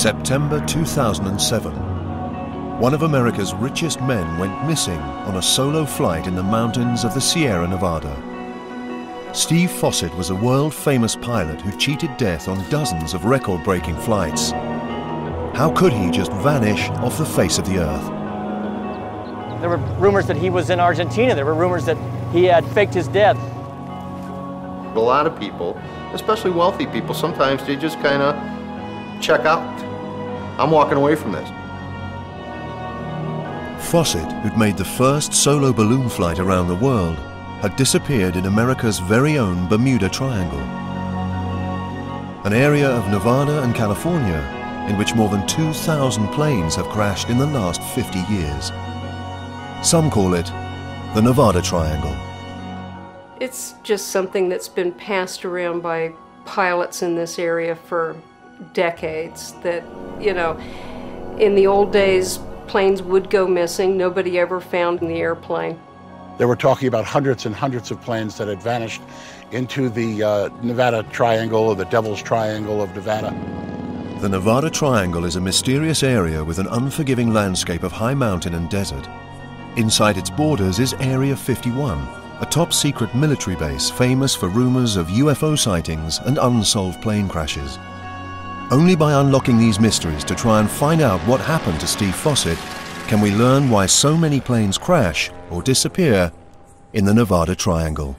September 2007. One of America's richest men went missing on a solo flight in the mountains of the Sierra Nevada. Steve Fossett was a world-famous pilot who cheated death on dozens of record-breaking flights. How could he just vanish off the face of the earth? There were rumors that he was in Argentina. There were rumors that he had faked his death. A lot of people, especially wealthy people, sometimes they just kind of check out. I'm walking away from this. Fossett, who'd made the first solo balloon flight around the world, had disappeared in America's very own Bermuda Triangle, an area of Nevada and California in which more than 2,000 planes have crashed in the last 50 years. Some call it the Nevada Triangle. It's just something that's been passed around by pilots in this area for decades, that, you know, in the old days, planes would go missing. Nobody ever found the airplane. They were talking about hundreds and hundreds of planes that had vanished into the Nevada Triangle, or the Devil's Triangle of Nevada. The Nevada Triangle is a mysterious area with an unforgiving landscape of high mountain and desert. Inside its borders is Area 51, a top-secret military base famous for rumors of UFO sightings and unsolved plane crashes. Only by unlocking these mysteries to try and find out what happened to Steve Fossett can we learn why so many planes crash or disappear in the Nevada Triangle.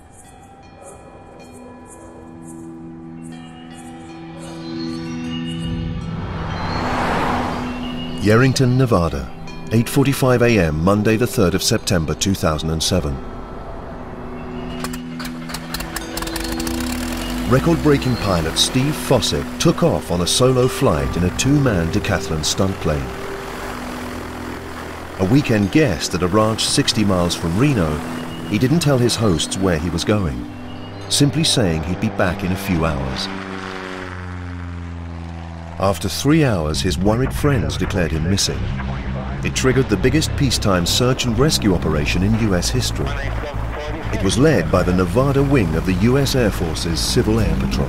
Yerington, Nevada, 8:45 a.m. Monday the 3rd of September 2007. Record-breaking pilot Steve Fossett took off on a solo flight in a two-man decathlon stunt plane. A weekend guest at a ranch 60 miles from Reno, he didn't tell his hosts where he was going, simply saying he'd be back in a few hours. After 3 hours, his worried friends declared him missing. It triggered the biggest peacetime search and rescue operation in US history. It was led by the Nevada wing of the US Air Force's Civil Air Patrol.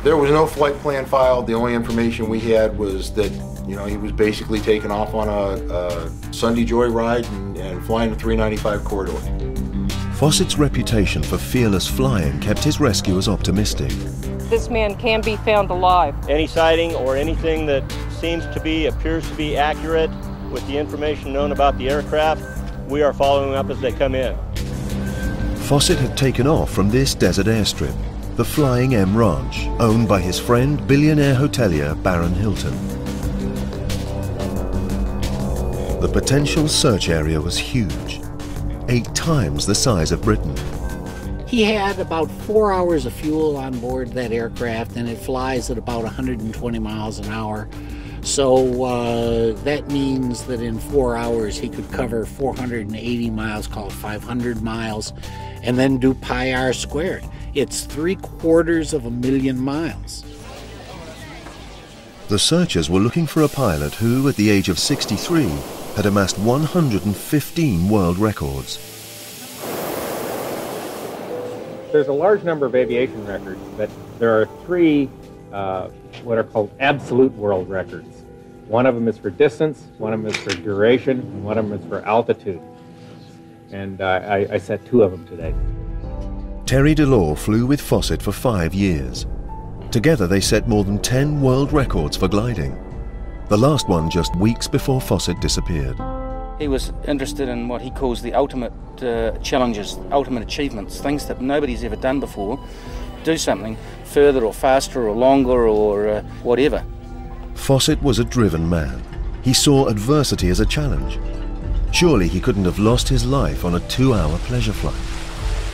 There was no flight plan filed. The only information we had was that, you know, he was basically taken off on a Sunday joyride and flying the 395 corridor. Fossett's reputation for fearless flying kept his rescuers optimistic. This man can be found alive. Any sighting or anything that appears to be accurate with the information known about the aircraft, we are following up as they come in. Fossett had taken off from this desert airstrip, the Flying M Ranch, owned by his friend, billionaire hotelier Baron Hilton. The potential search area was huge, 8 times the size of Britain. He had about 4 hours of fuel on board that aircraft, and it flies at about 120 miles an hour. So that means that in 4 hours he could cover 480 miles, called 500 miles, and then do pi r squared. It's 750,000 miles. The searchers were looking for a pilot who, at the age of 63, had amassed 115 world records. There's a large number of aviation records, but there are 3 what are called absolute world records. One of them is for distance, one of them is for duration, and one of them is for altitude. And I set 2 of them today. Terry Delore flew with Fossett for 5 years. Together they set more than 10 world records for gliding. The last one just weeks before Fossett disappeared. He was interested in what he calls the ultimate challenges, ultimate achievements, things that nobody's ever done before. Do something further or faster or longer or whatever. Fossett was a driven man. He saw adversity as a challenge. Surely he couldn't have lost his life on a 2-hour pleasure flight.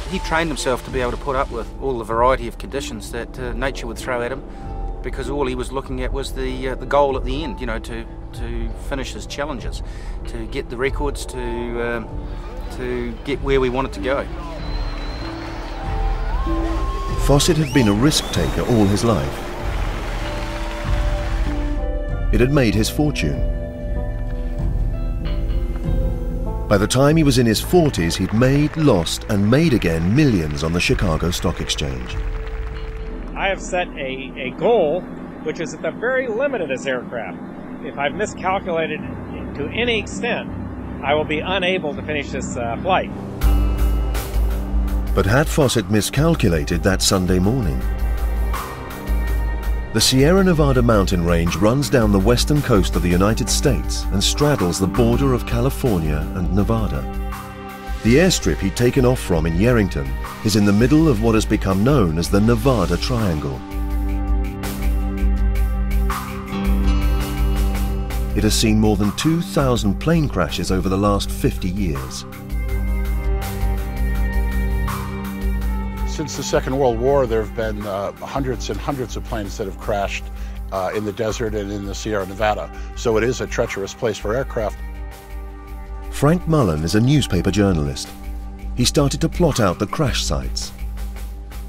He trained himself to be able to put up with all the variety of conditions that nature would throw at him, because all he was looking at was the goal at the end, you know, to finish his challenges, to get the records, to get where we wanted to go. Fossett had been a risk-taker all his life. It had made his fortune. By the time he was in his 40s, he'd made, lost, and made again millions on the Chicago Stock Exchange. I have set a goal which is at the very limit of this aircraft. If I've miscalculated to any extent, I will be unable to finish this flight. But had Fossett miscalculated that Sunday morning? The Sierra Nevada mountain range runs down the western coast of the United States and straddles the border of California and Nevada. The airstrip he'd taken off from in Yerington is in the middle of what has become known as the Nevada Triangle. It has seen more than 2,000 plane crashes over the last 50 years. Since the Second World War, there have been hundreds and hundreds of planes that have crashed in the desert and in the Sierra Nevada. So it is a treacherous place for aircraft. Frank Mullen is a newspaper journalist. He started to plot out the crash sites.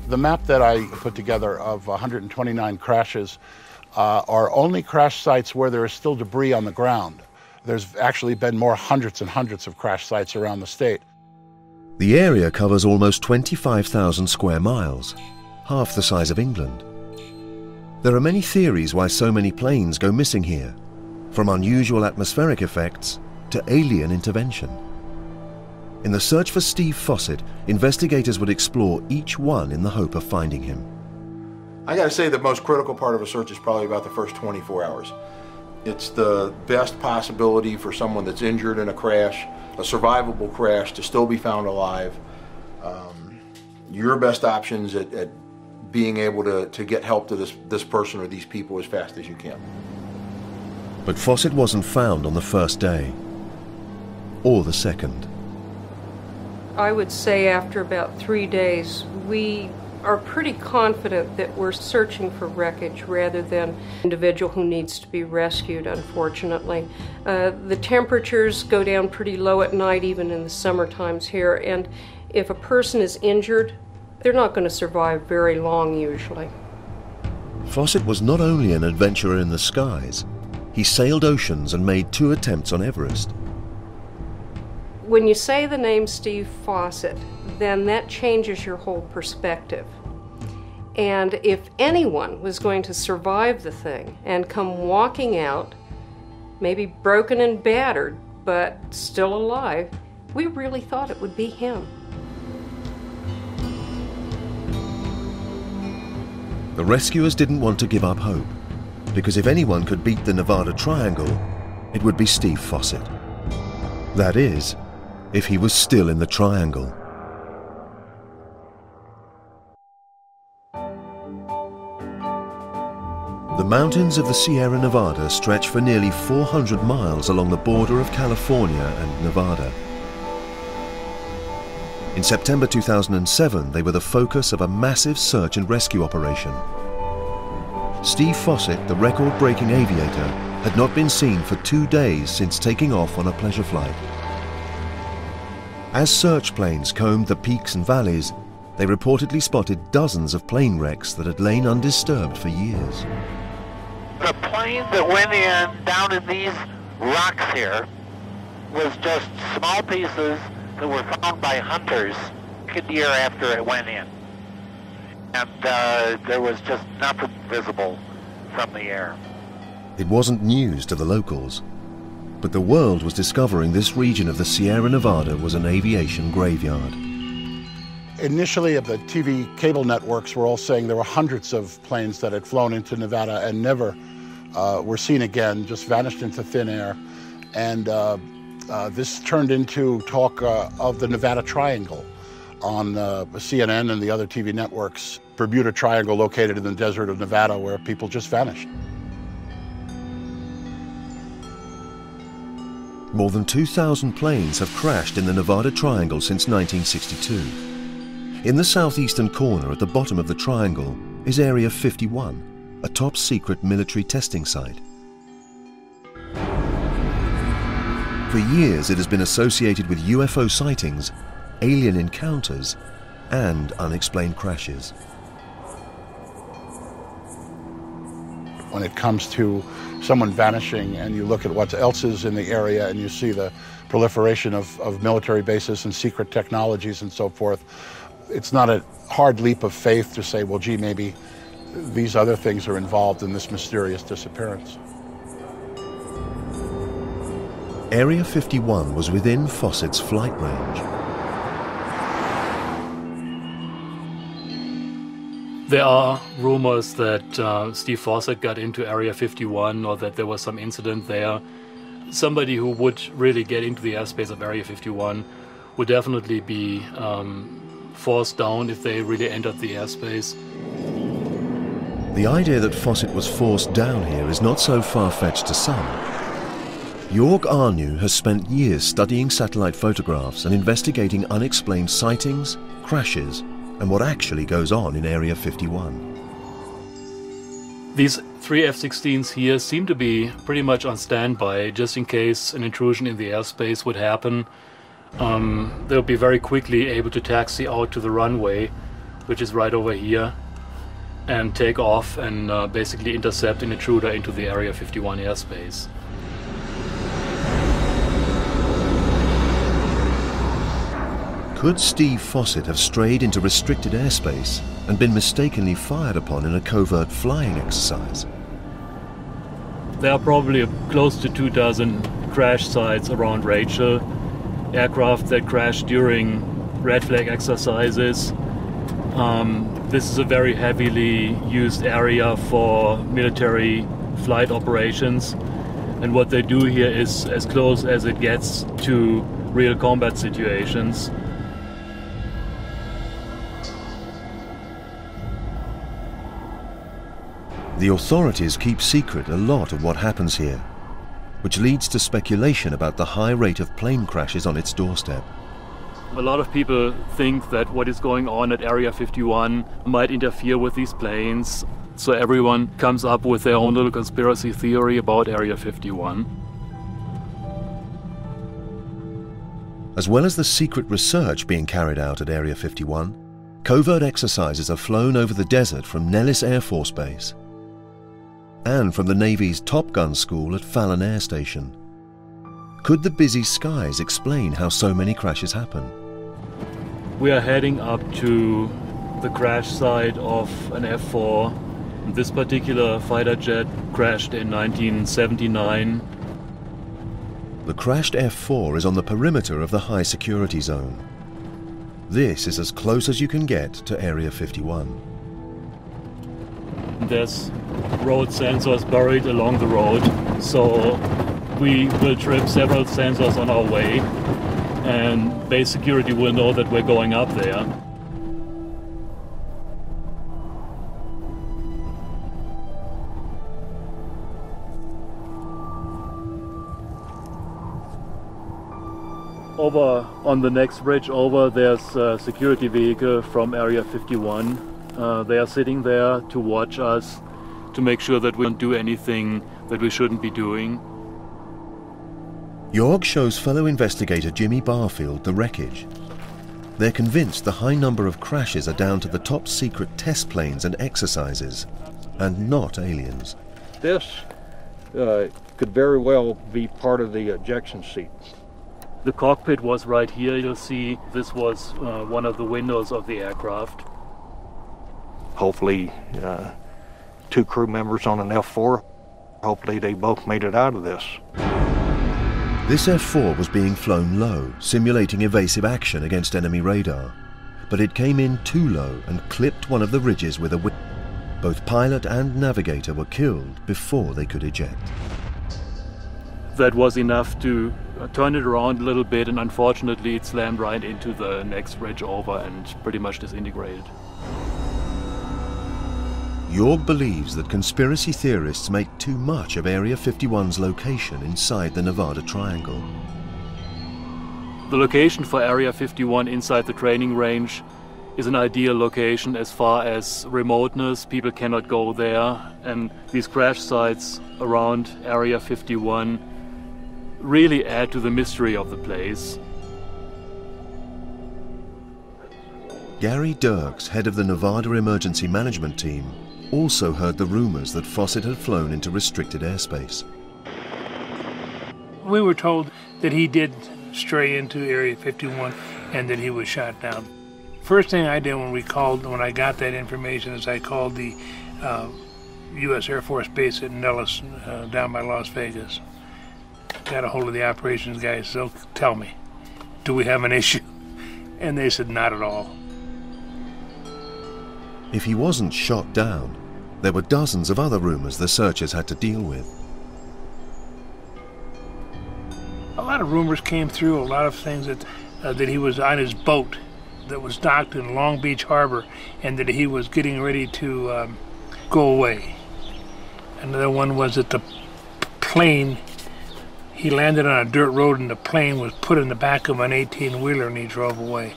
The map that I put together of 129 crashes are only crash sites where there is still debris on the ground. There's actually been more hundreds and hundreds of crash sites around the state. The area covers almost 25,000 square miles, half the size of England. There are many theories why so many planes go missing here, from unusual atmospheric effects to alien intervention. In the search for Steve Fossett, investigators would explore each one in the hope of finding him. I gotta say the most critical part of a search is probably about the first 24 hours. It's the best possibility for someone that's injured in a crash, a survivable crash, to still be found alive. Your best options at being able to get help to this person or these people as fast as you can. But Fossett wasn't found on the first day, or the second. I would say after about 3 days, we are pretty confident that we're searching for wreckage rather than an individual who needs to be rescued, unfortunately. The temperatures go down pretty low at night, even in the summer times here, and if a person is injured, they're not going to survive very long usually. Fossett was not only an adventurer in the skies, he sailed oceans and made 2 attempts on Everest. When you say the name Steve Fossett, then that changes your whole perspective. And if anyone was going to survive the thing and come walking out, maybe broken and battered, but still alive, we really thought it would be him. The rescuers didn't want to give up hope, because if anyone could beat the Nevada Triangle, it would be Steve Fossett. That is, if he was still in the triangle. The mountains of the Sierra Nevada stretch for nearly 400 miles along the border of California and Nevada. In September 2007, they were the focus of a massive search and rescue operation. Steve Fossett, the record-breaking aviator, had not been seen for 2 days since taking off on a pleasure flight. As search planes combed the peaks and valleys, they reportedly spotted dozens of plane wrecks that had lain undisturbed for years. The plane that went in down in these rocks here was just small pieces that were found by hunters a year after it went in. And there was just nothing visible from the air. It wasn't news to the locals, but the world was discovering this region of the Sierra Nevada was an aviation graveyard. Initially, the TV cable networks were all saying there were hundreds of planes that had flown into Nevada and never were seen again, just vanished into thin air. And this turned into talk of the Nevada Triangle on CNN and the other TV networks. Bermuda Triangle located in the desert of Nevada where people just vanished. More than 2,000 planes have crashed in the Nevada Triangle since 1962. In the southeastern corner at the bottom of the triangle is Area 51, a top-secret military testing site. For years it has been associated with UFO sightings, alien encounters, and unexplained crashes. When it comes to someone vanishing and you look at what else is in the area and you see the proliferation of military bases and secret technologies and so forth, it's not a hard leap of faith to say, well, gee, maybe these other things are involved in this mysterious disappearance. Area 51 was within Fawcett's flight range. There are rumors that Steve Fawcett got into Area 51 or that there was some incident there. Somebody who would really get into the airspace of Area 51 would definitely be forced down if they really entered the airspace. The idea that Fawcett was forced down here is not so far-fetched to some. Jörg Arnew has spent years studying satellite photographs and investigating unexplained sightings, crashes, and what actually goes on in Area 51. These 3 F-16s here seem to be pretty much on standby just in case an intrusion in the airspace would happen. They'll be very quickly able to taxi out to the runway, which is right over here, and take off and basically intercept an intruder into the Area 51 airspace. Could Steve Fawcett have strayed into restricted airspace and been mistakenly fired upon in a covert flying exercise? There are probably close to 24 crash sites around Rachel, aircraft that crash during red flag exercises. This is a very heavily used area for military flight operations, and what they do here is as close as it gets to real combat situations. The authorities keep secret a lot of what happens here, which leads to speculation about the high rate of plane crashes on its doorstep. A lot of people think that what is going on at Area 51 might interfere with these planes, so everyone comes up with their own little conspiracy theory about Area 51. As well as the secret research being carried out at Area 51, covert exercises are flown over the desert from Nellis Air Force Base and from the Navy's Top Gun School at Fallon Air Station. Could the busy skies explain how so many crashes happen? We are heading up to the crash site of an F-4. This particular fighter jet crashed in 1979. The crashed F-4 is on the perimeter of the high security zone. This is as close as you can get to Area 51. There's road sensors buried along the road, so we will trip several sensors on our way, and base security will know that we're going up there. Over on the next bridge over, there's a security vehicle from Area 51. They are sitting there to watch us, to make sure that we don't do anything that we shouldn't be doing. Jörg shows fellow investigator Jimmy Barfield the wreckage. They're convinced the high number of crashes are down to the top secret test planes and exercises, and not aliens. This could very well be part of the ejection seat. The cockpit was right here. You'll see this was one of the windows of the aircraft. Hopefully 2 crew members on an F-4, hopefully they both made it out of this. This F-4 was being flown low, simulating evasive action against enemy radar, but it came in too low and clipped one of the ridges with a wing. Both pilot and navigator were killed before they could eject. That was enough to turn it around a little bit, and unfortunately it slammed right into the next ridge over and pretty much disintegrated. Jörg believes that conspiracy theorists make too much of Area 51's location inside the Nevada Triangle. The location for Area 51 inside the training range is an ideal location as far as remoteness. People cannot go there, and these crash sites around Area 51 really add to the mystery of the place. Gary Dirks, head of the Nevada Emergency Management Team, also heard the rumors that Fawcett had flown into restricted airspace. We were told that he did stray into Area 51 and that he was shot down. First thing I did when I got that information is I called the U.S. Air Force Base at Nellis down by Las Vegas. Got a hold of the operations guys, so tell me, do we have an issue? And they said, not at all. If he wasn't shot down, there were dozens of other rumors the searchers had to deal with. A lot of rumors came through, a lot of things that he was on his boat that was docked in Long Beach Harbor and that he was getting ready to go away. Another one was that the plane, he landed on a dirt road and the plane was put in the back of an 18-wheeler and he drove away.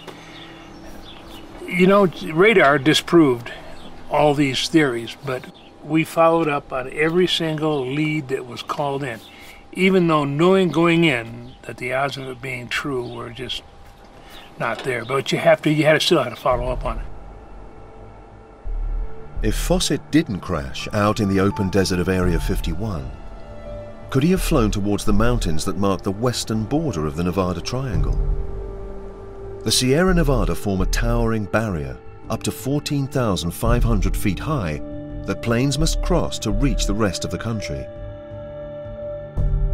You know, radar disproved all these theories, but we followed up on every single lead that was called in, even though knowing going in that the odds of it being true were just not there. But you had to still have to follow up on it. If Fossett didn't crash out in the open desert of Area 51, could he have flown towards the mountains that mark the western border of the Nevada Triangle? The Sierra Nevada form a towering barrier up to 14,500 feet high that planes must cross to reach the rest of the country.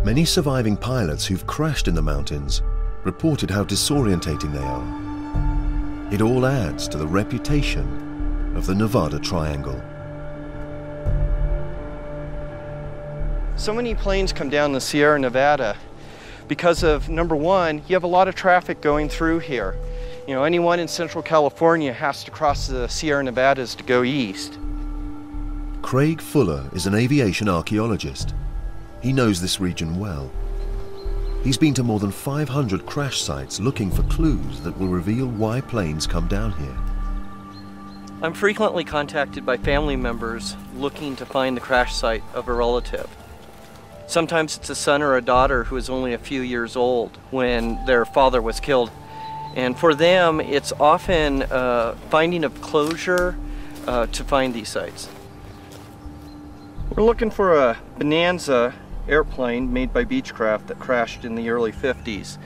Many surviving pilots who've crashed in the mountains reported how disorientating they are. It all adds to the reputation of the Nevada Triangle. So many planes come down the Sierra Nevada because of, number one, you have a lot of traffic going through here. You know, anyone in Central California has to cross the Sierra Nevadas to go east. Craig Fuller is an aviation archaeologist. He knows this region well. He's been to more than 500 crash sites looking for clues that will reveal why planes come down here. I'm frequently contacted by family members looking to find the crash site of a relative. Sometimes it's a son or a daughter who is only a few years old when their father was killed. And for them, it's often finding of closure to find these sites. We're looking for a Bonanza airplane made by Beechcraft that crashed in the early 50s.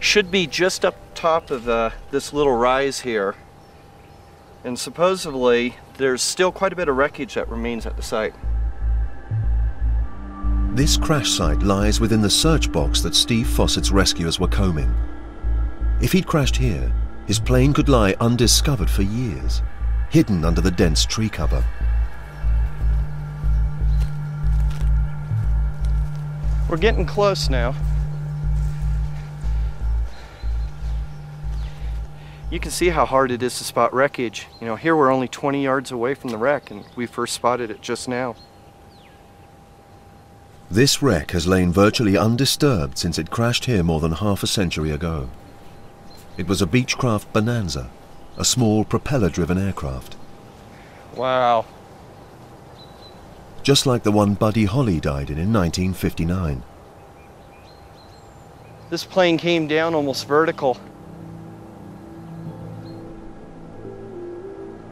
Should be just up top of this little rise here. And supposedly, there's still quite a bit of wreckage that remains at the site. This crash site lies within the search box that Steve Fossett's rescuers were combing. If he'd crashed here, his plane could lie undiscovered for years, hidden under the dense tree cover. We're getting close now. You can see how hard it is to spot wreckage. You know, here we're only 20 yards away from the wreck and we first spotted it just now. This wreck has lain virtually undisturbed since it crashed here more than half a century ago. It was a Beechcraft Bonanza, a small propeller-driven aircraft. Wow. Just like the one Buddy Holly died in 1959. This plane came down almost vertical.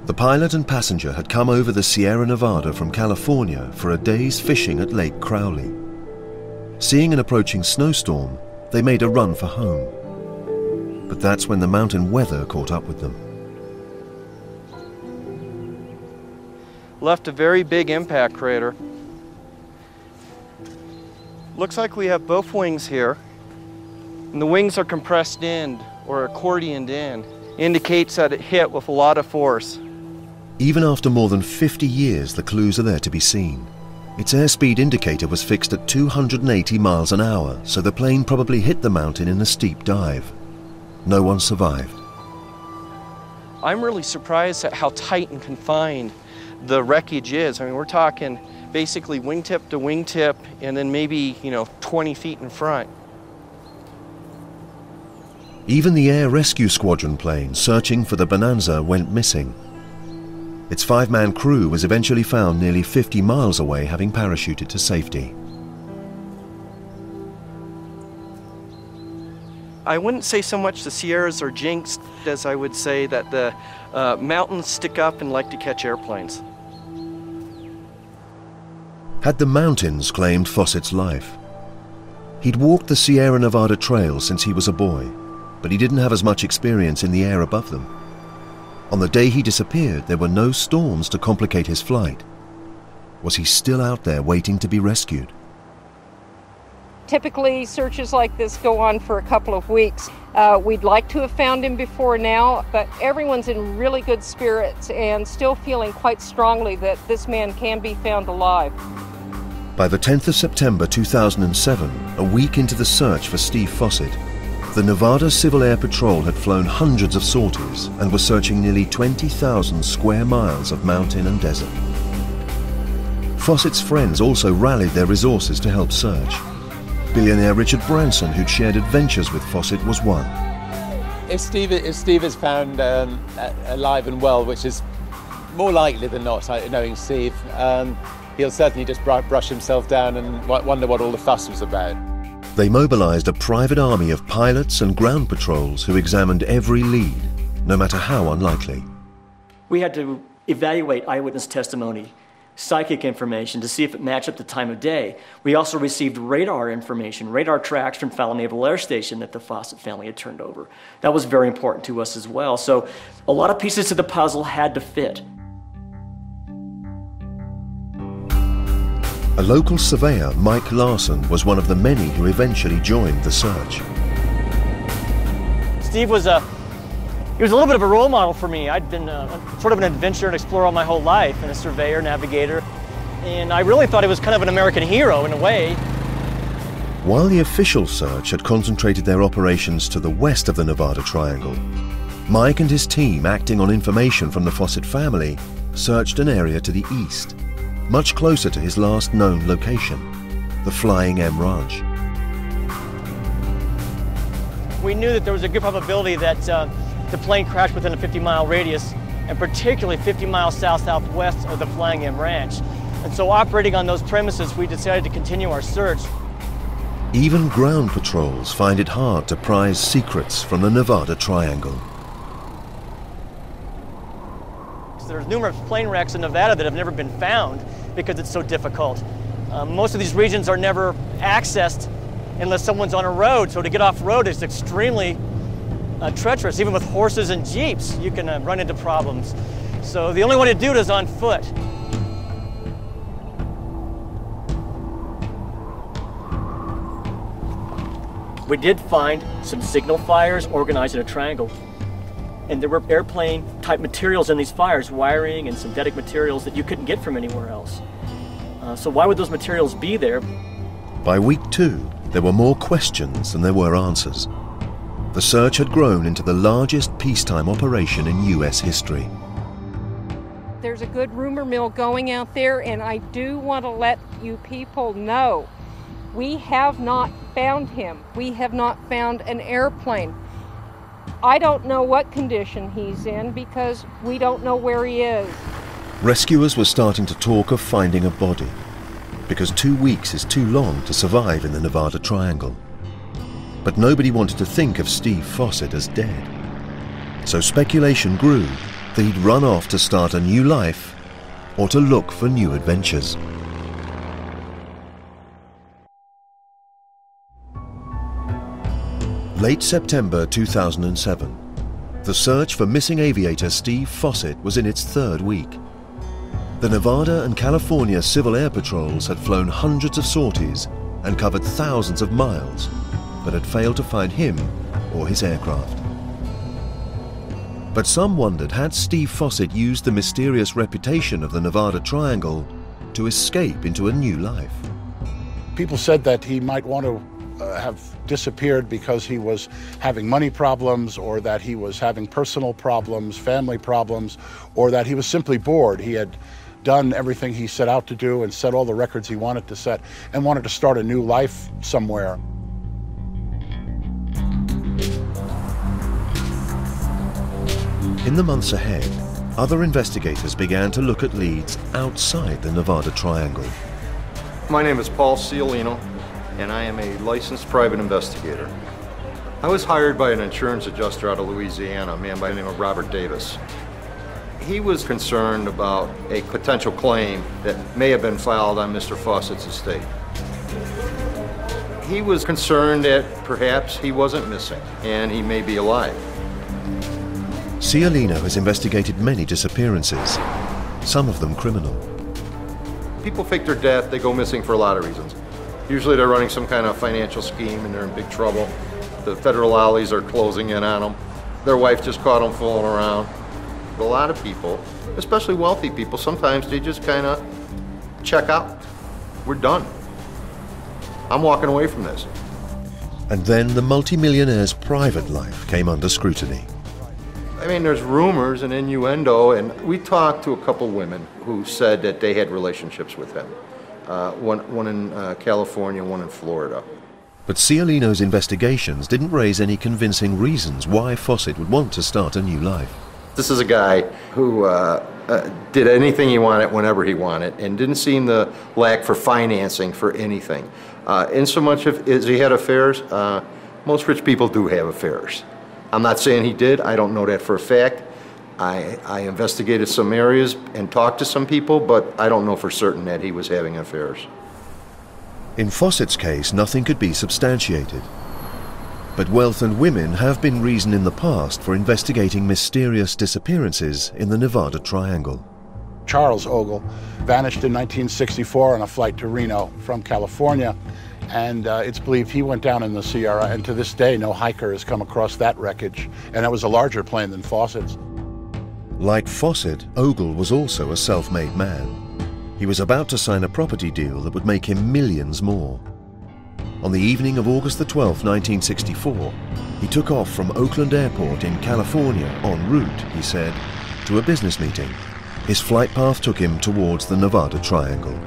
The pilot and passenger had come over the Sierra Nevada from California for a day's fishing at Lake Crowley. Seeing an approaching snowstorm, they made a run for home. But that's when the mountain weather caught up with them. Left a very big impact crater. Looks like we have both wings here. And the wings are compressed in or accordioned in. Indicates that it hit with a lot of force. Even after more than 50 years, the clues are there to be seen. Its airspeed indicator was fixed at 280 miles an hour, so the plane probably hit the mountain in a steep dive. No one survived. I'm really surprised at how tight and confined the wreckage is. I mean, we're talking basically wingtip to wingtip and then maybe, 20 feet in front. Even the Air Rescue Squadron plane searching for the Bonanza went missing. Its 5-man crew was eventually found nearly 50 miles away, having parachuted to safety. I wouldn't say so much the Sierras are jinxed as I would say that the mountains stick up and like to catch airplanes. Had the mountains claimed Fossett's life? He'd walked the Sierra Nevada trail since he was a boy, but he didn't have as much experience in the air above them. On the day he disappeared, there were no storms to complicate his flight, Was he still out there waiting to be rescued? Typically, searches like this go on for a couple of weeks. We'd like to have found him before now, but everyone's in really good spirits and still feeling quite strongly that this man can be found alive. By the 10th of September 2007, a week into the search for Steve Fossett, the Nevada Civil Air Patrol had flown hundreds of sorties and were searching nearly 20,000 square miles of mountain and desert. Fossett's friends also rallied their resources to help search. Billionaire Richard Branson, who'd shared adventures with Fossett, was one. If Steve is found alive and well, which is more likely than not, knowing Steve, he'll certainly just brush himself down and wonder what all the fuss was about. They mobilized a private army of pilots and ground patrols who examined every lead, no matter how unlikely. We had to evaluate eyewitness testimony, psychic information to see if it matched up the time of day. We also received radar information, radar tracks from Fallon Naval Air Station that the Fossett family had turned over. That was very important to us as well. So a lot of pieces to the puzzle had to fit. A local surveyor, Mike Larson, was one of the many who eventually joined the search. Steve was a little bit of a role model for me. I'd been sort of an adventurer and explorer all my whole life, and a surveyor, navigator, and I really thought he was kind of an American hero in a way. While the official search had concentrated their operations to the west of the Nevada Triangle, Mike and his team, acting on information from the Fossett family, searched an area to the east, much closer to his last known location, the Flying M Ranch. We knew that there was a good probability that the plane crashed within a 50-mile radius, and particularly 50 miles south-southwest of the Flying M Ranch. And so operating on those premises, we decided to continue our search. Even ground patrols find it hard to prize secrets from the Nevada Triangle. There's numerous plane wrecks in Nevada that have never been found because it's so difficult. Most of these regions are never accessed unless someone's on a road, so to get off road is extremely treacherous. Even with horses and jeeps, you can run into problems. So the only way to do it is on foot. We did find some signal fires organized in a triangle. And there were airplane-type materials in these fires, wiring and synthetic materials that you couldn't get from anywhere else. So why would those materials be there? By week 2, there were more questions than there were answers. The search had grown into the largest peacetime operation in U.S. history. There's a good rumor mill going out there, and I do want to let you people know, we have not found him. We have not found an airplane. I don't know what condition he's in because we don't know where he is. Rescuers were starting to talk of finding a body, because 2 weeks is too long to survive in the Nevada Triangle. But nobody wanted to think of Steve Fossett as dead. So speculation grew that he'd run off to start a new life or to look for new adventures. Late September 2007, the search for missing aviator Steve Fossett was in its 3rd week. The Nevada and California Civil Air Patrols had flown hundreds of sorties and covered thousands of miles, but had failed to find him or his aircraft. But some wondered, had Steve Fossett used the mysterious reputation of the Nevada Triangle to escape into a new life? People said that he might want to have disappeared because he was having money problems, or that he was having personal problems, family problems, or that he was simply bored. He had done everything he set out to do and set all the records he wanted to set and wanted to start a new life somewhere. In the months ahead, other investigators began to look at leads outside the Nevada Triangle. My name is Paul Ciolino, and I am a licensed private investigator. I was hired by an insurance adjuster out of Louisiana, a man by the name of Robert Davis. He was concerned about a potential claim that may have been filed on Mr. Fossett's estate. He was concerned that perhaps he wasn't missing and he may be alive. Ciolino has investigated many disappearances, some of them criminal. people fake their death, they go missing for a lot of reasons. Usually they're running some kind of financial scheme and they're in big trouble. The federal ollies are closing in on them. Their wife just caught them fooling around. But a lot of people, especially wealthy people, sometimes they just kind of check out. We're done. I'm walking away from this. And then the multimillionaire's private life came under scrutiny. I mean, there's rumors and innuendo, and we talked to a couple women who said that they had relationships with him. One in California, one in Florida. But Ciolino's investigations didn't raise any convincing reasons why Fawcett would want to start a new life. This is a guy who did anything he wanted whenever he wanted and didn't seem to lack for financing for anything. In so much as he had affairs, most rich people do have affairs. I'm not saying he did, I don't know that for a fact. I investigated some areas and talked to some people, but I don't know for certain that he was having affairs. In Fawcett's case, nothing could be substantiated. But wealth and women have been reason in the past for investigating mysterious disappearances in the Nevada Triangle. Charles Ogle vanished in 1964 on a flight to Reno from California, and it's believed he went down in the Sierra, and to this day no hiker has come across that wreckage, and it was a larger plane than Fawcett's. Like Fawcett, Ogle was also a self-made man. He was about to sign a property deal that would make him millions more. On the evening of August the 12th, 1964, he took off from Oakland Airport in California en route, he said, to a business meeting. His flight path took him towards the Nevada Triangle.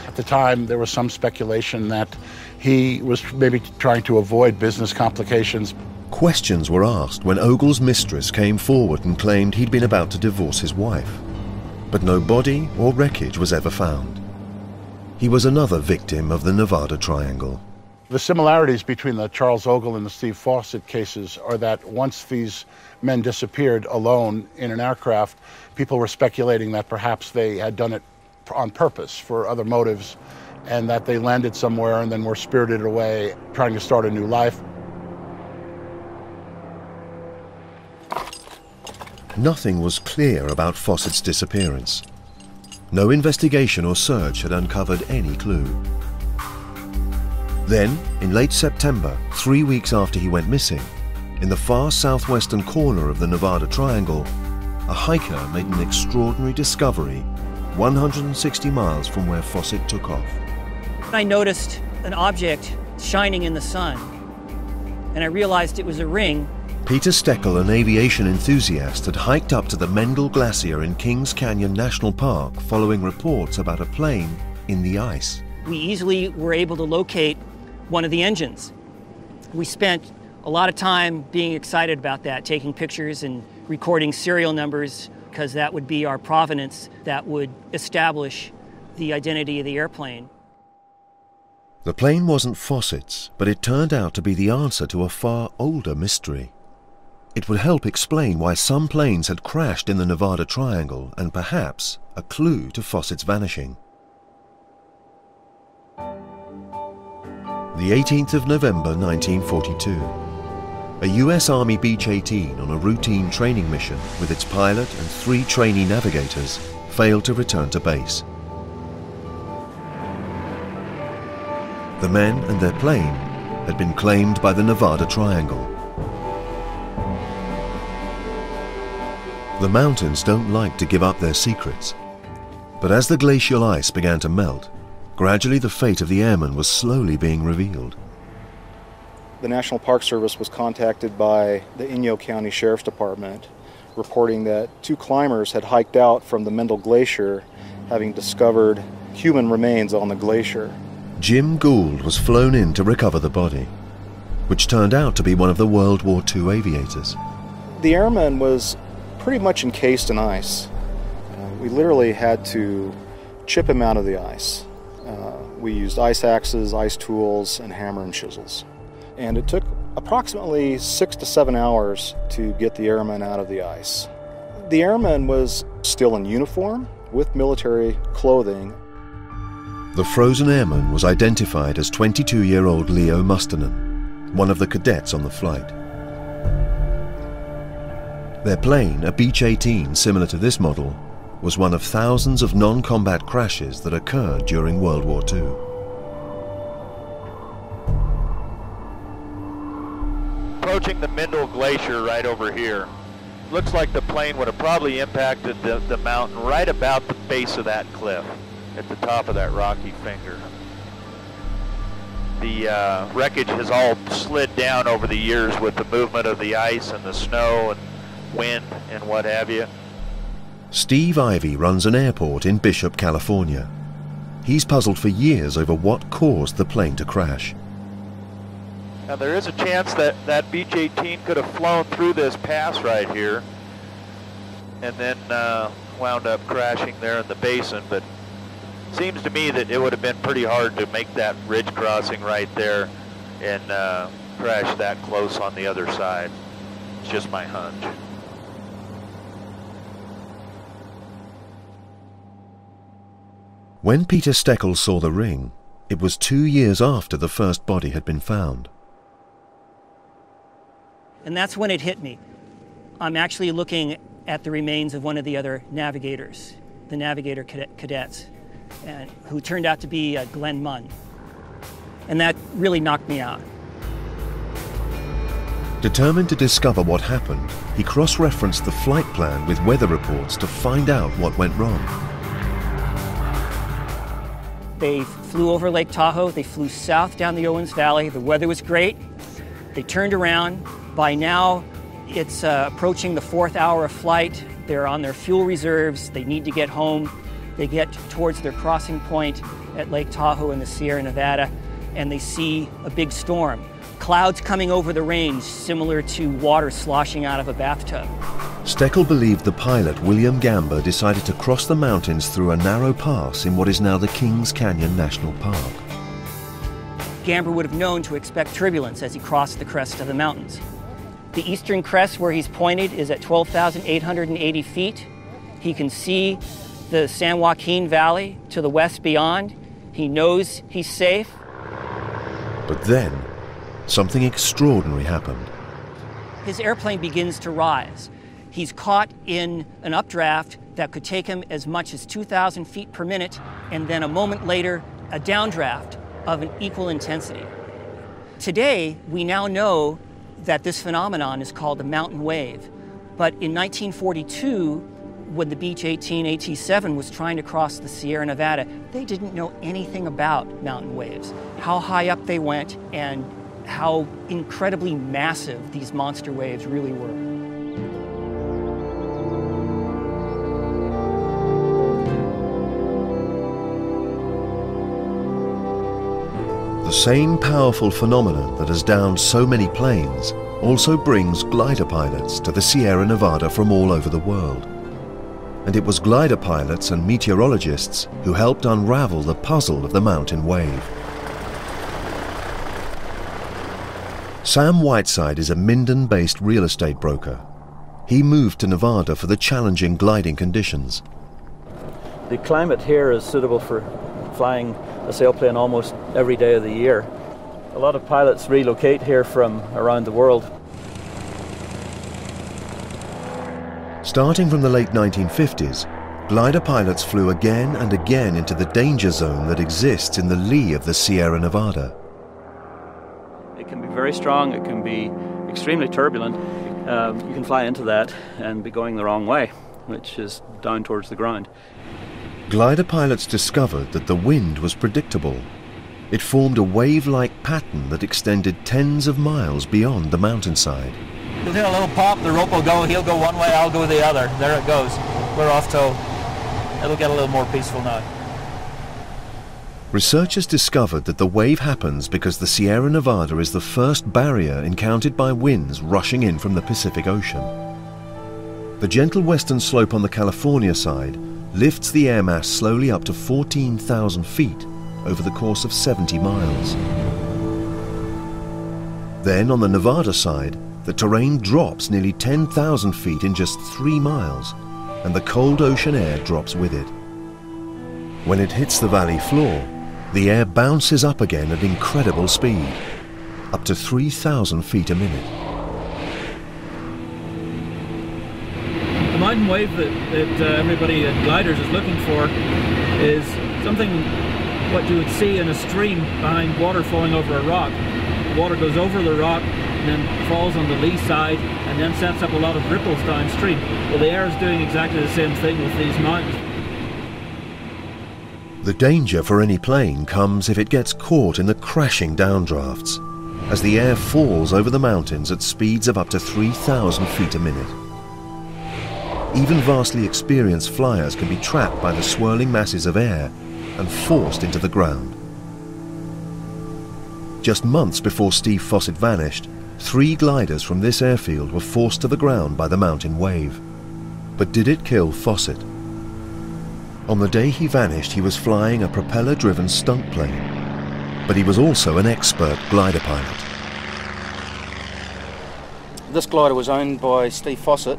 At the time, there was some speculation that he was maybe trying to avoid business complications. Questions were asked when Ogle's mistress came forward and claimed he'd been about to divorce his wife. But no body or wreckage was ever found. He was another victim of the Nevada Triangle. The similarities between the Charles Ogle and the Steve Fawcett cases are that once these men disappeared alone in an aircraft, people were speculating that perhaps they had done it on purpose for other motives, and that they landed somewhere and then were spirited away trying to start a new life. Nothing was clear about Fawcett's disappearance. No investigation or search had uncovered any clue. Then, in late September, 3 weeks after he went missing, in the far southwestern corner of the Nevada Triangle, a hiker made an extraordinary discovery 160 miles from where Fawcett took off. I noticed an object shining in the sun, and I realized it was a ring. Peter Steckel, an aviation enthusiast, had hiked up to the Mendel Glacier in Kings Canyon National Park following reports about a plane in the ice. We easily were able to locate one of the engines. We spent a lot of time being excited about that, taking pictures and recording serial numbers, because that would be our provenance that would establish the identity of the airplane. The plane wasn't Fawcett's, but it turned out to be the answer to a far older mystery. It would help explain why some planes had crashed in the Nevada Triangle, and perhaps a clue to Fawcett's vanishing. The 18th of November 1942. A US Army Beech-18 on a routine training mission with its pilot and 3 trainee navigators failed to return to base. The men and their plane had been claimed by the Nevada Triangle. The mountains don't like to give up their secrets, but as the glacial ice began to melt, gradually the fate of the airmen was slowly being revealed. The National Park Service was contacted by the Inyo County Sheriff's Department reporting that 2 climbers had hiked out from the Mendel Glacier, having discovered human remains on the glacier. Jim Gould was flown in to recover the body, which turned out to be one of the World War II aviators. The airman was pretty much encased in ice. We literally had to chip him out of the ice. We used ice axes, ice tools, and hammer and chisels. And it took approximately 6 to 7 hours to get the airman out of the ice. The airman was still in uniform with military clothing. The frozen airman was identified as 22-year-old Leo Mustonen, one of the cadets on the flight. Their plane, a Beech-18 similar to this model, was one of thousands of non-combat crashes that occurred during World War II. Approaching the Mindel Glacier right over here. Looks like the plane would have probably impacted the mountain right about the base of that cliff, at the top of that rocky finger. The wreckage has all slid down over the years with the movement of the ice and the snow and wind and what have you. Steve Ivy runs an airport in Bishop, California. He's puzzled for years over what caused the plane to crash. Now there is a chance that that Beech-18 could have flown through this pass right here and then wound up crashing there in the basin, but it seems to me that it would have been pretty hard to make that ridge crossing right there and crash that close on the other side. It's just my hunch. When Peter Steckel saw the ring, it was 2 years after the first body had been found. And that's when it hit me. I'm actually looking at the remains of one of the other navigators, the navigator cadets, and who turned out to be Glenn Munn. And that really knocked me out. Determined to discover what happened, he cross-referenced the flight plan with weather reports to find out what went wrong. They flew over Lake Tahoe, they flew south down the Owens Valley, the weather was great, they turned around. By now, it's approaching the 4th hour of flight, they're on their fuel reserves, they need to get home, they get towards their crossing point at Lake Tahoe in the Sierra Nevada, and they see a big storm. Clouds coming over the range, similar to water sloshing out of a bathtub. Steckel believed the pilot, William Gamber, decided to cross the mountains through a narrow pass in what is now the Kings Canyon National Park. Gamber would have known to expect turbulence as he crossed the crest of the mountains. The eastern crest where he's pointed is at 12,880 feet. He can see the San Joaquin Valley to the west beyond. He knows he's safe. But then, something extraordinary happened. His airplane begins to rise. He's caught in an updraft that could take him as much as 2,000 feet per minute, and then a moment later, a downdraft of an equal intensity. Today, we now know that this phenomenon is called the mountain wave. But in 1942, when the Beech-18 AT-7 was trying to cross the Sierra Nevada, they didn't know anything about mountain waves, how high up they went, and how incredibly massive these monster waves really were. The same powerful phenomenon that has downed so many planes also brings glider pilots to the Sierra Nevada from all over the world. And it was glider pilots and meteorologists who helped unravel the puzzle of the mountain wave. Sam Whiteside is a Minden-based real estate broker. He moved to Nevada for the challenging gliding conditions. The climate here is suitable for flying a sailplane almost every day of the year. A lot of pilots relocate here from around the world. Starting from the late 1950s, glider pilots flew again and again into the danger zone that exists in the lee of the Sierra Nevada. It can be very strong, it can be extremely turbulent. You can fly into that and be going the wrong way, which is down towards the ground. Glider pilots discovered that the wind was predictable. It formed a wave-like pattern that extended tens of miles beyond the mountainside. You'll hear a little pop, the rope will go, he'll go one way, I'll go the other. There it goes. We're off tow. It'll get a little more peaceful now. Researchers discovered that the wave happens because the Sierra Nevada is the first barrier encountered by winds rushing in from the Pacific Ocean. The gentle western slope on the California side lifts the air mass slowly up to 14,000 feet over the course of 70 miles. Then on the Nevada side, the terrain drops nearly 10,000 feet in just 3 miles, and the cold ocean air drops with it. When it hits the valley floor, the air bounces up again at incredible speed, up to 3,000 feet a minute. The mountain wave that everybody at gliders is looking for is something what you would see in a stream behind water flowing over a rock. The water goes over the rock and then falls on the lee side and then sets up a lot of ripples downstream. Well, the air is doing exactly the same thing with these mountains. The danger for any plane comes if it gets caught in the crashing downdrafts, as the air falls over the mountains at speeds of up to 3,000 feet a minute. Even vastly experienced flyers can be trapped by the swirling masses of air and forced into the ground. Just months before Steve Fossett vanished, 3 gliders from this airfield were forced to the ground by the mountain wave. But did it kill Fossett? On the day he vanished, he was flying a propeller-driven stunt plane, but he was also an expert glider pilot. This glider was owned by Steve Fossett,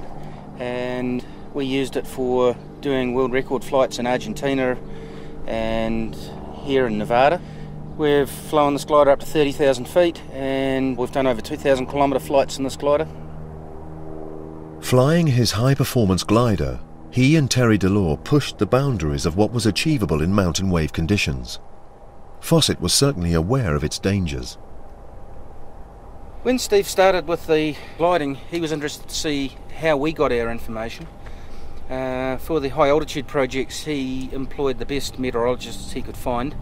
and we used it for doing world record flights in Argentina and here in Nevada. We've flown this glider up to 30,000 feet, and we've done over 2,000 kilometre flights in this glider. Flying his high-performance glider, he and Terry Delore pushed the boundaries of what was achievable in mountain wave conditions. Fossett was certainly aware of its dangers. When Steve started with the gliding, he was interested to see how we got our information. For the high altitude projects, he employed the best meteorologists he could find,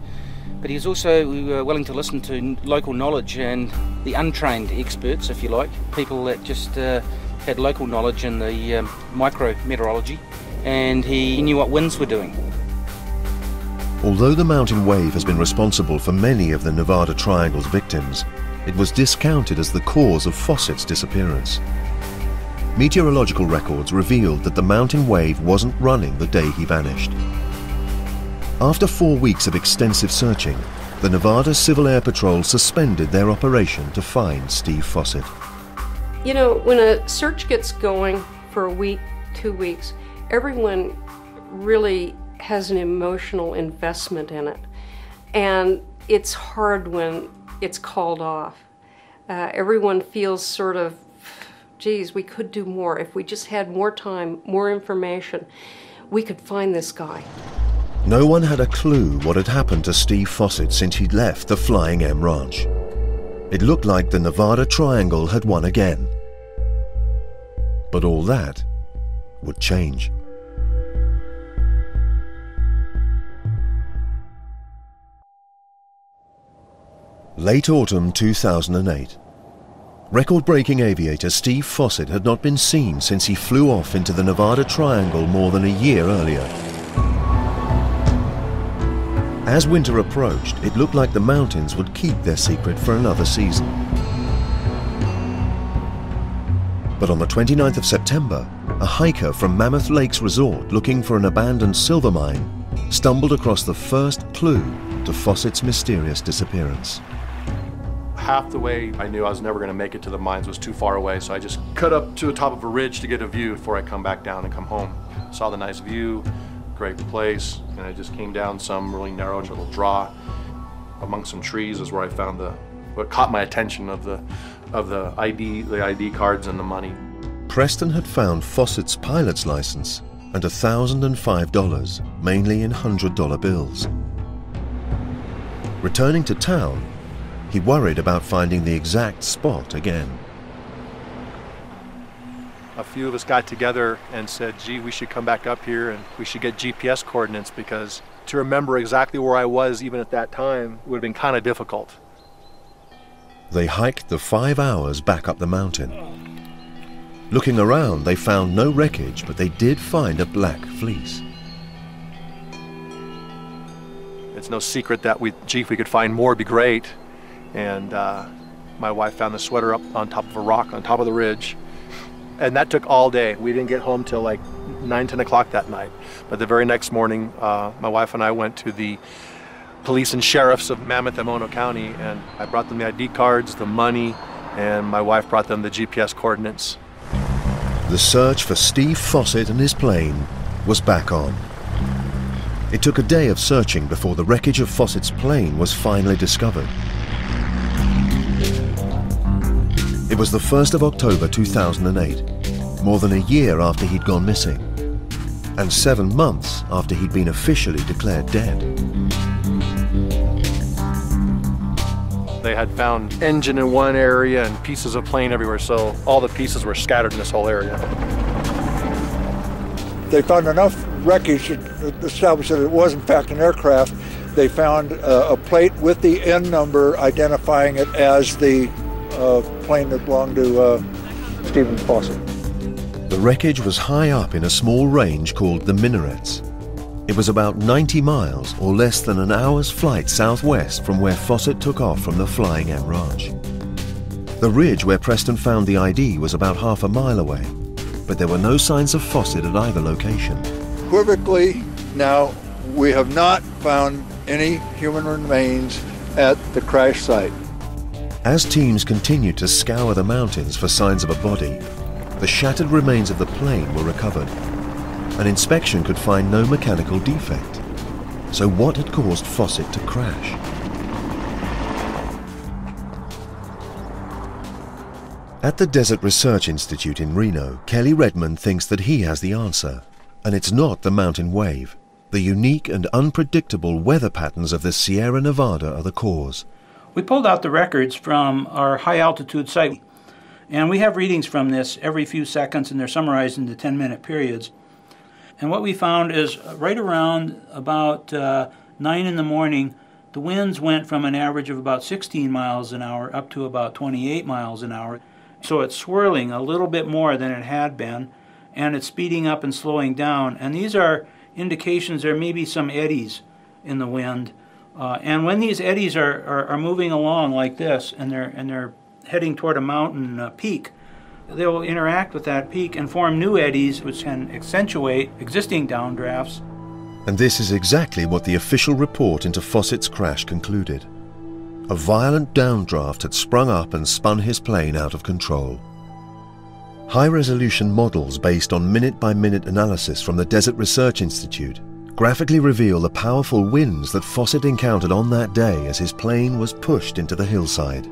but he was also willing to listen to local knowledge and the untrained experts, if you like, people that just had local knowledge in the micro meteorology, and he knew what winds were doing. Although the mountain wave has been responsible for many of the Nevada Triangle's victims, it was discounted as the cause of Fossett's disappearance. Meteorological records revealed that the mountain wave wasn't running the day he vanished. After 4 weeks of extensive searching, the Nevada Civil Air Patrol suspended their operation to find Steve Fossett. You know, when a search gets going for a week, 2 weeks, everyone really has an emotional investment in it. And it's hard when it's called off. Everyone feels sort of, geez, we could do more. If we just had more time, more information, we could find this guy. No one had a clue what had happened to Steve Fossett since he'd left the Flying M Ranch. It looked like the Nevada Triangle had won again. But all that would change. Late autumn 2008. Record-breaking aviator Steve Fossett had not been seen since he flew off into the Nevada Triangle more than a year earlier. As winter approached, it looked like the mountains would keep their secret for another season. But on the 29th of September, a hiker from Mammoth Lakes Resort looking for an abandoned silver mine stumbled across the first clue to Fossett's mysterious disappearance. Half the way I knew I was never going to make it to the mines was too far away, so I just cut up to the top of a ridge to get a view before I come back down and come home. Saw the nice view, great place, and I just came down some really narrow little draw among some trees is where I found what caught my attention of the ID cards and the money. Preston had found Fossett's pilot's license and $1,005, mainly in $100 bills. Returning to town, he worried about finding the exact spot again. A few of us got together and said, gee, we should come back up here and we should get GPS coordinates, because to remember exactly where I was even at that time would have been kind of difficult. They hiked the 5 hours back up the mountain. Looking around, they found no wreckage, but they did find a black fleece. It's no secret that if we could find more, it'd be great. And my wife found the sweater up on top of a rock on top of the ridge. And that took all day. We didn't get home till like 9, 10 o'clock that night. But the very next morning, my wife and I went to the police and sheriffs of Mammoth and Mono County, and I brought them the ID cards, the money, and my wife brought them the GPS coordinates. The search for Steve Fossett and his plane was back on. It took a day of searching before the wreckage of Fossett's plane was finally discovered. It was the 1st of October 2008. more than a year after he'd gone missing, and 7 months after he'd been officially declared dead. They had found engine in one area and pieces of plane everywhere, so all the pieces were scattered in this whole area. They found enough wreckage to establish that it was in fact an aircraft. They found a plate with the N number identifying it as the plane that belonged to Stephen Fawcett. The wreckage was high up in a small range called the Minarets. It was about 90 miles or less than an hour's flight southwest from where Fawcett took off from the Flying M Ranch. The ridge where Preston found the ID was about half a mile away, but there were no signs of Fawcett at either location. Equivocally, now we have not found any human remains at the crash site. As teams continued to scour the mountains for signs of a body, the shattered remains of the plane were recovered. An inspection could find no mechanical defect. So what had caused Fawcett to crash? At the Desert Research Institute in Reno, Kelly Redmond thinks that he has the answer, and it's not the mountain wave. The unique and unpredictable weather patterns of the Sierra Nevada are the cause. We pulled out the records from our high-altitude site, and we have readings from this every few seconds, and they're summarized into 10-minute periods. And what we found is right around about 9 in the morning, the winds went from an average of about 16 miles an hour up to about 28 miles an hour. So it's swirling a little bit more than it had been, and it's speeding up and slowing down. And these are indications there may be some eddies in the wind. And when these eddies are moving along like this, and they're heading toward a mountain peak, they will interact with that peak and form new eddies which can accentuate existing downdrafts. And this is exactly what the official report into Fawcett's crash concluded. A violent downdraft had sprung up and spun his plane out of control. High-resolution models based on minute-by-minute analysis from the Desert Research Institute graphically reveal the powerful winds that Fawcett encountered on that day as his plane was pushed into the hillside.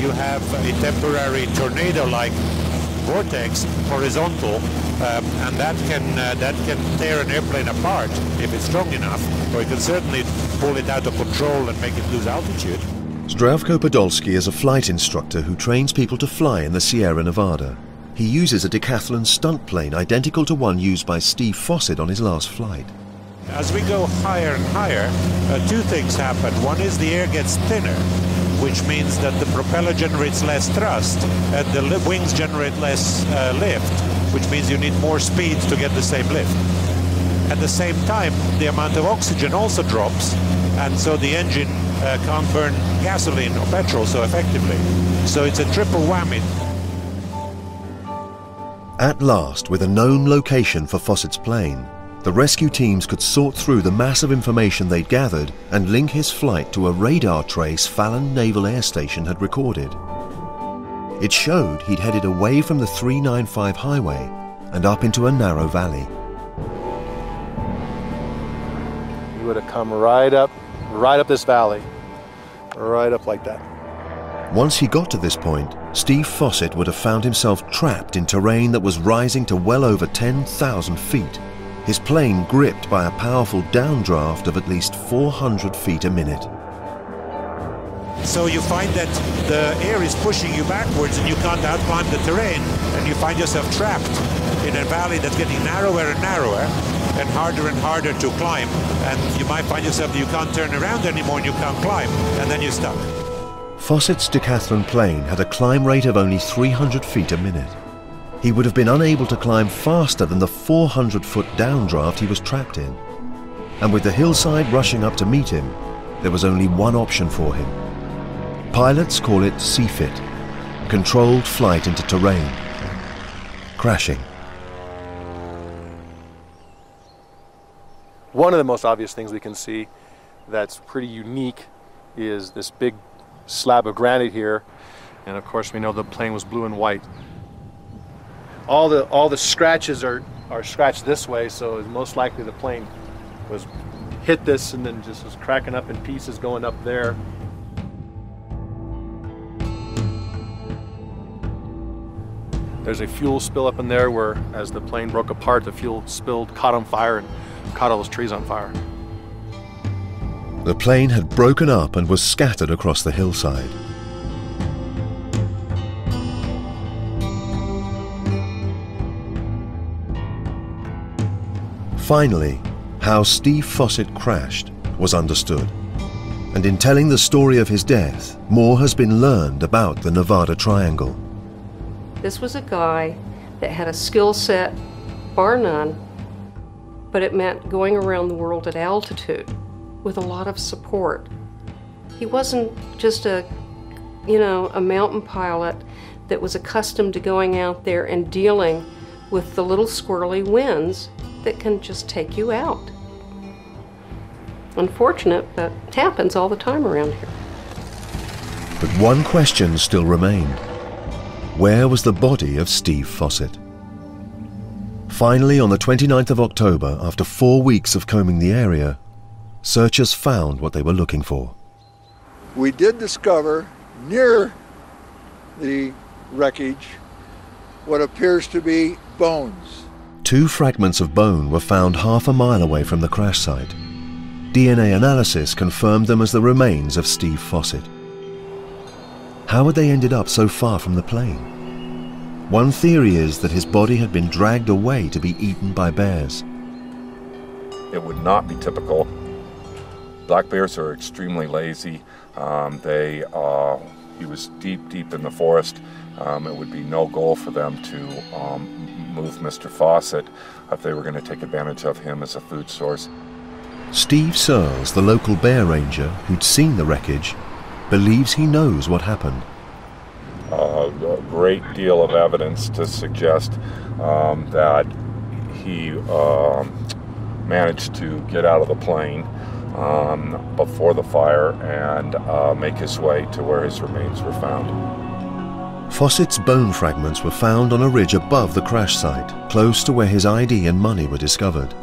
You have a temporary tornado-like vortex, horizontal, and that can tear an airplane apart if it's strong enough, or it can certainly pull it out of control and make it lose altitude. Zdravko Podolsky is a flight instructor who trains people to fly in the Sierra Nevada. He uses a decathlon stunt plane identical to one used by Steve Fawcett on his last flight. As we go higher and higher, two things happen. One is the air gets thinner, which means that the propeller generates less thrust and the wings generate less lift, which means you need more speed to get the same lift. At the same time, the amount of oxygen also drops, and so the engine can't burn gasoline or petrol so effectively. So it's a triple whammy. At last, with a known location for Fawcett's plane, the rescue teams could sort through the massive information they'd gathered and link his flight to a radar trace Fallon Naval Air Station had recorded. It showed he'd headed away from the 395 highway and up into a narrow valley. He would have come right up this valley, right up like that. Once he got to this point, Steve Fawcett would have found himself trapped in terrain that was rising to well over 10,000 feet. His plane gripped by a powerful downdraft of at least 400 feet a minute. So you find that the air is pushing you backwards and you can't outclimb the terrain, and you find yourself trapped in a valley that's getting narrower and narrower and harder to climb, and you might find yourself that you can't turn around anymore and you can't climb, and then you're stuck. Fawcett's decathlon plane had a climb rate of only 300 feet a minute. He would have been unable to climb faster than the 400-foot downdraft he was trapped in. And with the hillside rushing up to meet him, there was only one option for him. Pilots call it CFIT, controlled flight into terrain. Crashing. One of the most obvious things we can see that's pretty unique is this big slab of granite here, and of course we know the plane was blue and white. All the scratches are scratched this way, so it's most likely the plane was hit this and then just was cracking up in pieces going up there. There's a fuel spill up in there where, as the plane broke apart, the fuel spilled, caught on fire, and caught all those trees on fire. The plane had broken up and was scattered across the hillside. Finally, how Steve Fossett crashed was understood. And in telling the story of his death, more has been learned about the Nevada Triangle. This was a guy that had a skill set, bar none, but it meant going around the world at altitude with a lot of support. He wasn't just a mountain pilot that was accustomed to going out there and dealing with the little squirrely winds that can just take you out. Unfortunate, but it happens all the time around here. But one question still remained. Where was the body of Steve Fossett? Finally, on the 29th of October, after 4 weeks of combing the area, searchers found what they were looking for. We did discover near the wreckage what appears to be bones. 2 fragments of bone were found half a mile away from the crash site. DNA analysis confirmed them as the remains of Steve Fossett. How had they ended up so far from the plane? One theory is that his body had been dragged away to be eaten by bears. It would not be typical. Black bears are extremely lazy. He was deep in the forest. It would be no goal for them to move Mr. Fossett if they were going to take advantage of him as a food source. Steve Searles, the local bear ranger who'd seen the wreckage, believes he knows what happened. A great deal of evidence to suggest that he managed to get out of the plane before the fire and make his way to where his remains were found. Fossett's bone fragments were found on a ridge above the crash site, close to where his ID and money were discovered.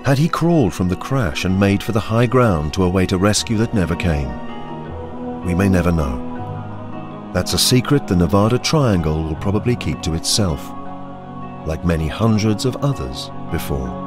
Had he crawled from the crash and made for the high ground to await a rescue that never came? We may never know. That's a secret the Nevada Triangle will probably keep to itself, like many hundreds of others before.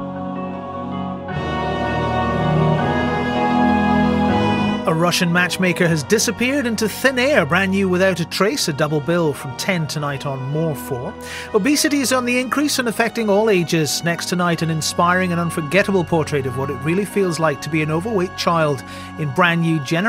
A Russian matchmaker has disappeared into thin air, brand new without a trace, a double bill from 10 tonight on More 4. Obesity is on the increase and affecting all ages. Next tonight, an inspiring and unforgettable portrait of what it really feels like to be an overweight child in brand new Generation